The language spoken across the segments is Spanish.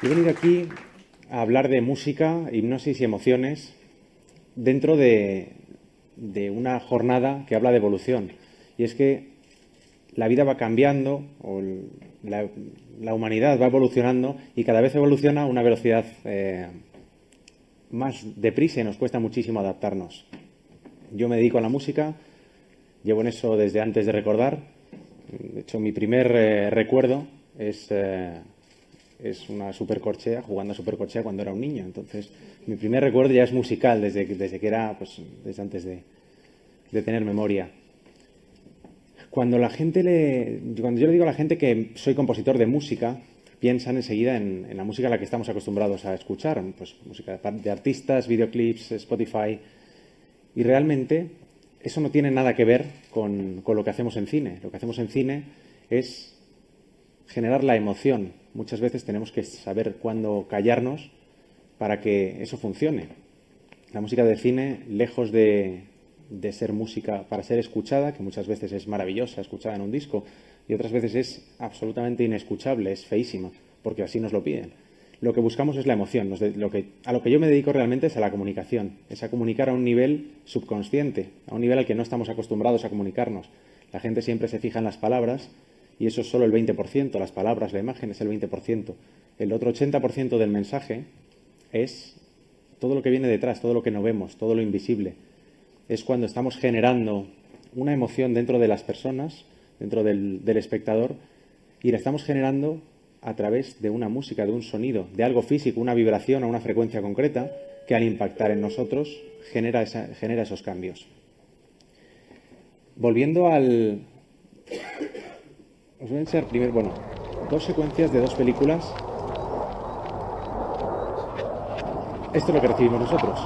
He venido aquí a hablar de música, hipnosis y emociones dentro de una jornada que habla de evolución. Y es que la vida va cambiando, o la humanidad va evolucionando y cada vez evoluciona a una velocidad más deprisa y nos cuesta muchísimo adaptarnos. Yo me dedico a la música, llevo en eso desde antes de recordar. De hecho, mi primer recuerdo es una supercorchea, jugando a supercorchea cuando era un niño. Entonces, mi primer recuerdo ya es musical, desde que era, pues, desde antes de tener memoria. Cuando yo le digo a la gente que soy compositor de música, piensan enseguida en la música a la que estamos acostumbrados a escuchar, pues música de artistas, videoclips, Spotify, y realmente eso no tiene nada que ver con lo que hacemos en cine. Lo que hacemos en cine es generar la emoción. Muchas veces tenemos que saber cuándo callarnos para que eso funcione. La música de cine, lejos de ser música para ser escuchada, que muchas veces es maravillosa, escuchada en un disco, y otras veces es absolutamente inescuchable, es feísima, porque así nos lo piden. Lo que buscamos es la emoción. A lo que yo me dedico realmente es a la comunicación, es a comunicar a un nivel subconsciente, a un nivel al que no estamos acostumbrados a comunicarnos. La gente siempre se fija en las palabras y eso es solo el 20%, las palabras, la imagen es el 20%. El otro 80% del mensaje es todo lo que viene detrás, todo lo que no vemos, todo lo invisible. Es cuando estamos generando una emoción dentro de las personas, dentro del espectador, y la estamos generando a través de una música, de un sonido, de algo físico, una vibración a una frecuencia concreta, que al impactar en nosotros genera esos cambios. Volviendo al... Os voy a enseñar primero, dos secuencias de dos películas. Esto es lo que recibimos nosotros.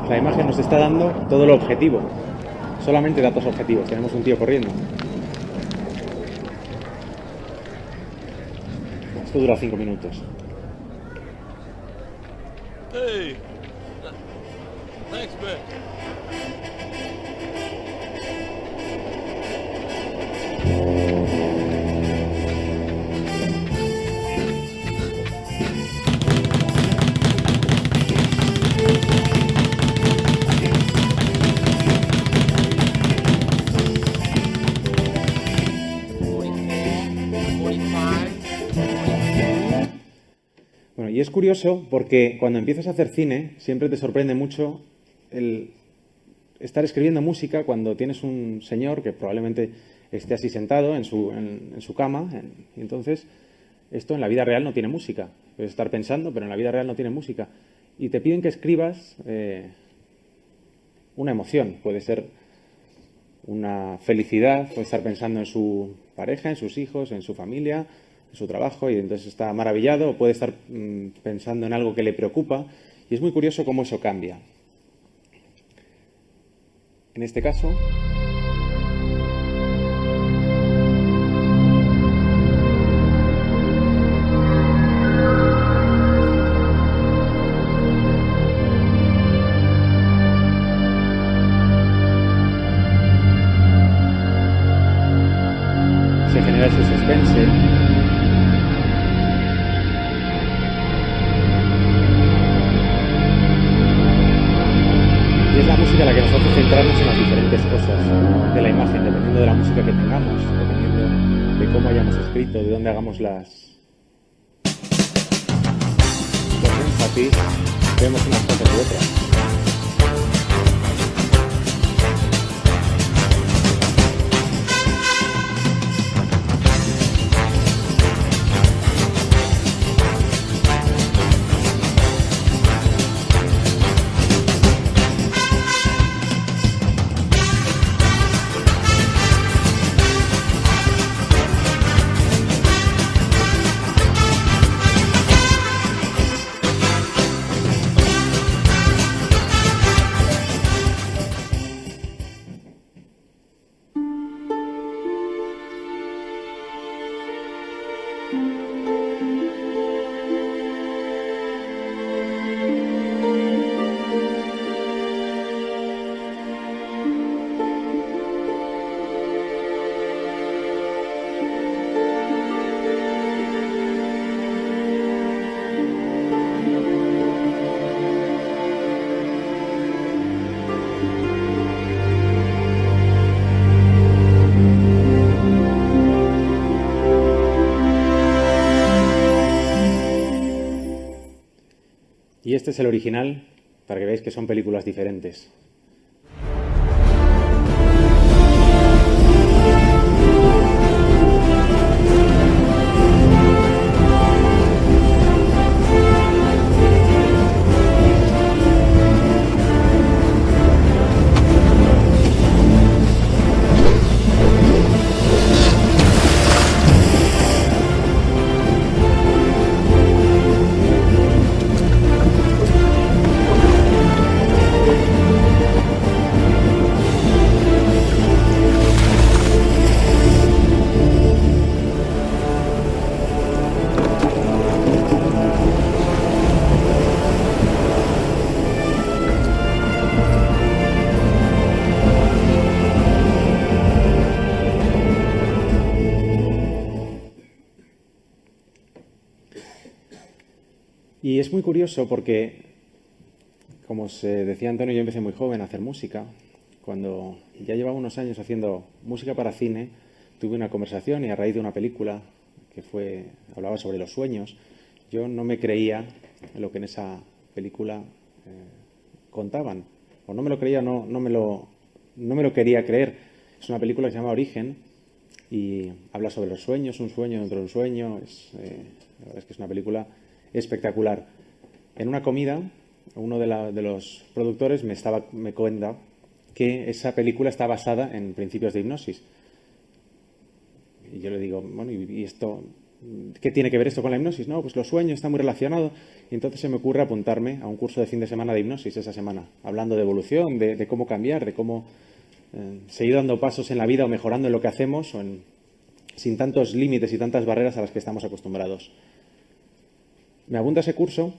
La imagen nos está dando todo lo objetivo, solamente datos objetivos. Tenemos un tío corriendo. Esto dura 5 minutos. Hey, thanks, man. Bueno, y es curioso porque cuando empiezas a hacer cine siempre te sorprende mucho el estar escribiendo música cuando tienes un señor que probablemente esté así sentado en su cama, y entonces esto en la vida real no tiene música. Puedes estar pensando, pero en la vida real no tiene música. Y te piden que escribas una emoción. Puede ser una felicidad, puede estar pensando en su pareja, en sus hijos, en su familia, en su trabajo, y entonces está maravillado, o puede estar pensando en algo que le preocupa, y es muy curioso cómo eso cambia. En este caso, se genera ese suspense. Y es la música la que nos hace centrarnos en las diferentes cosas de la imagen, dependiendo de la música que tengamos, dependiendo de cómo hayamos escrito, de dónde hagamos los énfasis, vemos unas cosas u otras. Y este es el original, para que veáis que son películas diferentes. Y es muy curioso porque, como se decía Antonio, yo empecé muy joven a hacer música. Cuando ya llevaba unos años haciendo música para cine, tuve una conversación y a raíz de una película que hablaba sobre los sueños, yo no me creía lo que en esa película contaban. O no me lo creía, no me lo quería creer. Es una película que se llama Origen y habla sobre los sueños, un sueño dentro de un sueño. La verdad es que es una película espectacular. En una comida, uno de los productores me cuenta que esa película está basada en principios de hipnosis. Y yo le digo, bueno, ¿y esto qué tiene que ver esto con la hipnosis? No, pues los sueños están muy relacionados. Y entonces se me ocurre apuntarme a un curso de fin de semana de hipnosis esa semana, hablando de evolución, de cómo cambiar, de cómo seguir dando pasos en la vida o mejorando en lo que hacemos sin tantos límites y tantas barreras a las que estamos acostumbrados. Me apunto a ese curso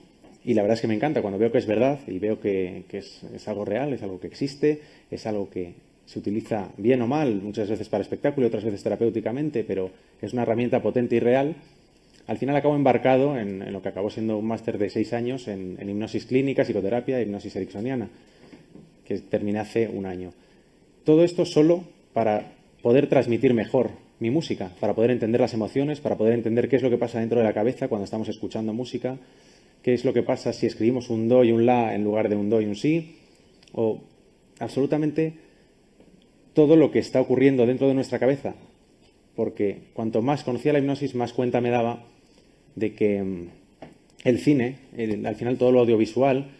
y la verdad es que me encanta cuando veo que es verdad y veo que es algo real, es algo que existe, es algo que se utiliza bien o mal, muchas veces para espectáculo y otras veces terapéuticamente, pero es una herramienta potente y real. Al final acabo embarcado en lo que acabó siendo un máster de 6 años en hipnosis clínica, psicoterapia, hipnosis ericksoniana, que terminé hace un año. Todo esto solo para poder transmitir mejor mi música, para poder entender las emociones, para poder entender qué es lo que pasa dentro de la cabeza cuando estamos escuchando música, qué es lo que pasa si escribimos un do y un la en lugar de un do y un si, o absolutamente todo lo que está ocurriendo dentro de nuestra cabeza. Porque cuanto más conocía la hipnosis, más cuenta me daba de que el cine, al final todo lo audiovisual,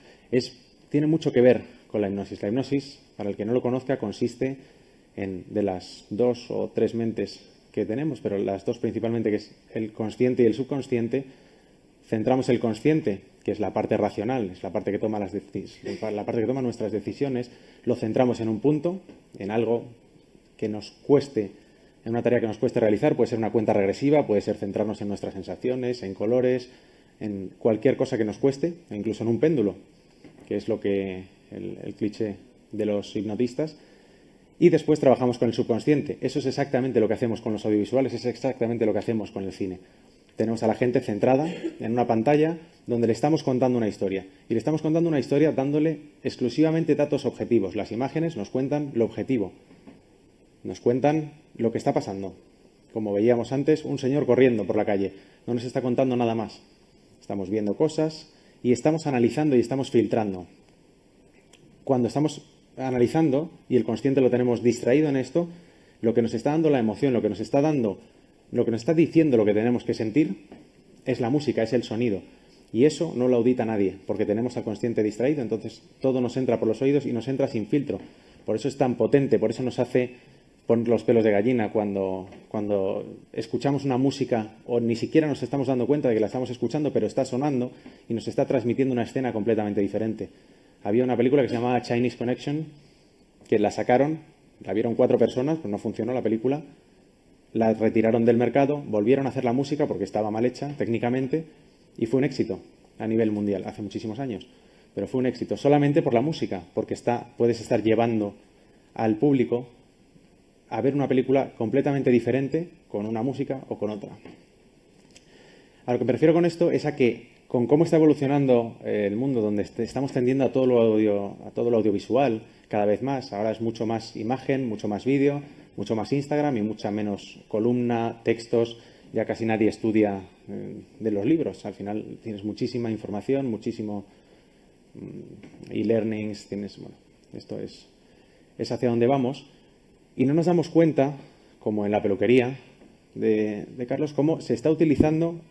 tiene mucho que ver con la hipnosis. La hipnosis, para el que no lo conozca, consiste de las 2 o 3 mentes que tenemos, pero las 2 principalmente, que es el consciente y el subconsciente. Centramos el consciente, que es la parte racional, es la parte que toma nuestras decisiones, lo centramos en un punto, en algo que nos cueste, en una tarea que nos cueste realizar. Puede ser una cuenta regresiva, puede ser centrarnos en nuestras sensaciones, en colores, en cualquier cosa que nos cueste, e incluso en un péndulo, que es lo que el cliché de los hipnotistas. Y después trabajamos con el subconsciente. Eso es exactamente lo que hacemos con los audiovisuales, es exactamente lo que hacemos con el cine. Tenemos a la gente centrada en una pantalla donde le estamos contando una historia. Y le estamos contando una historia dándole exclusivamente datos objetivos. Las imágenes nos cuentan lo objetivo. Nos cuentan lo que está pasando. Como veíamos antes, un señor corriendo por la calle. No nos está contando nada más. Estamos viendo cosas y estamos analizando y estamos filtrando. Cuando estamos analizando y el consciente lo tenemos distraído en esto, lo que nos está dando la emoción, lo que nos está diciendo lo que tenemos que sentir es la música, es el sonido. Y eso no lo audita nadie, porque tenemos al consciente distraído, entonces todo nos entra por los oídos y nos entra sin filtro. Por eso es tan potente, por eso nos hace poner los pelos de gallina cuando escuchamos una música o ni siquiera nos estamos dando cuenta de que la estamos escuchando, pero está sonando y nos está transmitiendo una escena completamente diferente. Había una película que se llamaba Chinese Connection, que la sacaron, la vieron 4 personas, pero no funcionó la película, la retiraron del mercado, volvieron a hacer la música porque estaba mal hecha técnicamente y fue un éxito a nivel mundial, hace muchísimos años. Pero fue un éxito solamente por la música, porque puedes estar llevando al público a ver una película completamente diferente con una música o con otra. A lo que me refiero con esto es a que con cómo está evolucionando el mundo, donde estamos tendiendo a todo lo audiovisual cada vez más. Ahora es mucho más imagen, mucho más vídeo, mucho más Instagram y mucha menos columna, textos. Ya casi nadie estudia de los libros. Al final tienes muchísima información, muchísimo e-learnings, bueno, esto es hacia donde vamos. Y no nos damos cuenta, como en la peluquería de Carlos, cómo se está utilizando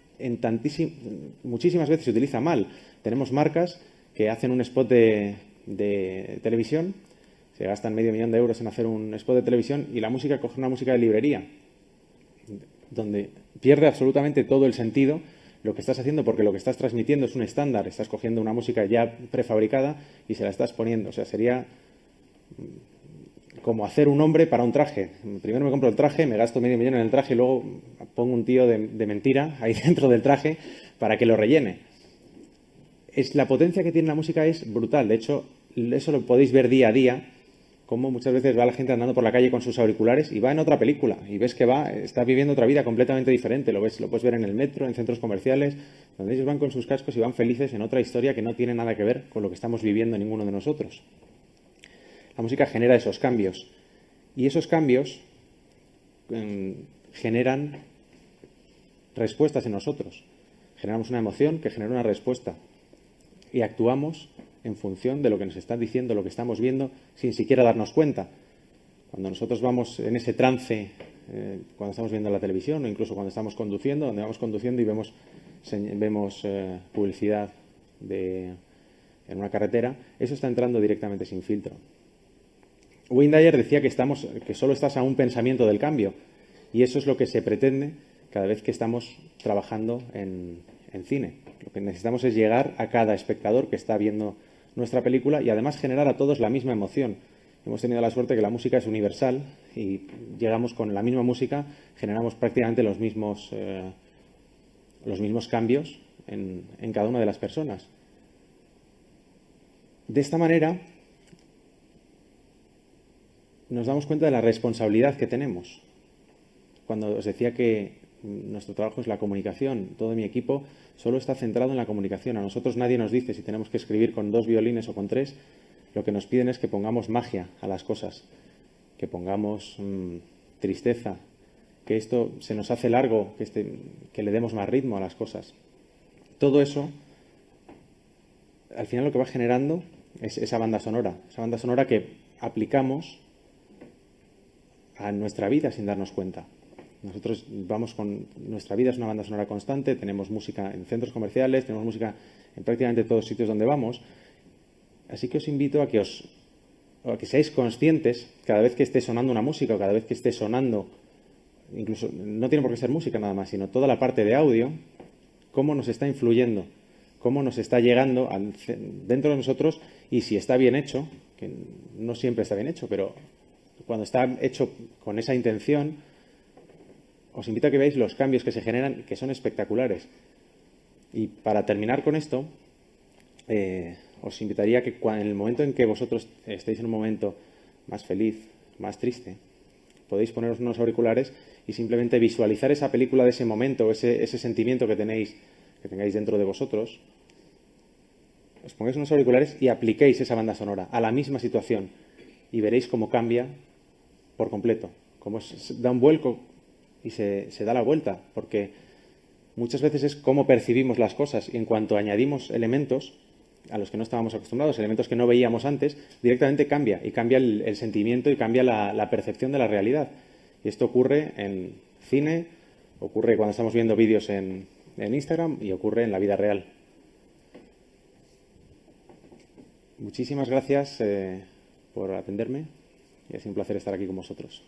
muchísimas veces se utiliza mal. Tenemos marcas que hacen un spot de televisión, se gastan $500,000 en hacer un spot de televisión y la música coge una música de librería, donde pierde absolutamente todo el sentido lo que estás haciendo, porque lo que estás transmitiendo es un estándar. Estás cogiendo una música ya prefabricada y se la estás poniendo. O sea, sería como hacer un hombre para un traje. Primero me compro el traje, me gasto $500,000 en el traje y luego pongo un tío de mentira ahí dentro del traje para que lo rellene. La potencia que tiene la música es brutal. De hecho, eso lo podéis ver día a día, como muchas veces va la gente andando por la calle con sus auriculares y va en otra película y ves que está viviendo otra vida completamente diferente. Lo puedes ver en el metro, en centros comerciales, donde ellos van con sus cascos y van felices en otra historia que no tiene nada que ver con lo que estamos viviendo ninguno de nosotros. La música genera esos cambios y esos cambios generan respuestas en nosotros. Generamos una emoción que genera una respuesta y actuamos en función de lo que nos están diciendo, lo que estamos viendo, sin siquiera darnos cuenta. Cuando nosotros vamos en ese trance, cuando estamos viendo la televisión o incluso cuando estamos conduciendo, donde vamos conduciendo y vemos publicidad en una carretera, eso está entrando directamente sin filtro. Wayne Dyer decía que solo estás a un pensamiento del cambio, y eso es lo que se pretende cada vez que estamos trabajando en cine. Lo que necesitamos es llegar a cada espectador que está viendo nuestra película y además generar a todos la misma emoción. Hemos tenido la suerte que la música es universal y llegamos con la misma música, generamos prácticamente los mismos cambios en cada una de las personas. De esta manera nos damos cuenta de la responsabilidad que tenemos. Cuando os decía que nuestro trabajo es la comunicación, todo mi equipo solo está centrado en la comunicación. A nosotros nadie nos dice si tenemos que escribir con 2 violines o con 3. Lo que nos piden es que pongamos magia a las cosas, que pongamos tristeza, que esto se nos hace largo, que le demos más ritmo a las cosas. Todo eso, al final lo que va generando es esa banda sonora que aplicamos a nuestra vida sin darnos cuenta. Nosotros vamos con nuestra vida, es una banda sonora constante, tenemos música en centros comerciales, tenemos música en prácticamente todos los sitios donde vamos. Así que os invito a que seáis conscientes cada vez que esté sonando una música o cada vez que esté sonando, incluso no tiene por qué ser música nada más, sino toda la parte de audio, cómo nos está influyendo, cómo nos está llegando dentro de nosotros y si está bien hecho, que no siempre está bien hecho, pero cuando está hecho con esa intención, os invito a que veáis los cambios que se generan, que son espectaculares. Y para terminar con esto, os invitaría a que en el momento en que vosotros estéis en un momento más feliz, más triste, podéis poneros unos auriculares y simplemente visualizar esa película de ese momento, ese sentimiento que tengáis dentro de vosotros. Os pongáis unos auriculares y apliquéis esa banda sonora a la misma situación y veréis cómo cambia por completo, cómo se da un vuelco y se da la vuelta, porque muchas veces es cómo percibimos las cosas y en cuanto añadimos elementos a los que no estábamos acostumbrados, elementos que no veíamos antes, directamente cambia el sentimiento y cambia la percepción de la realidad. Y esto ocurre en cine, ocurre cuando estamos viendo vídeos en Instagram y ocurre en la vida real. Muchísimas gracias por atenderme y ha sido un placer estar aquí con vosotros.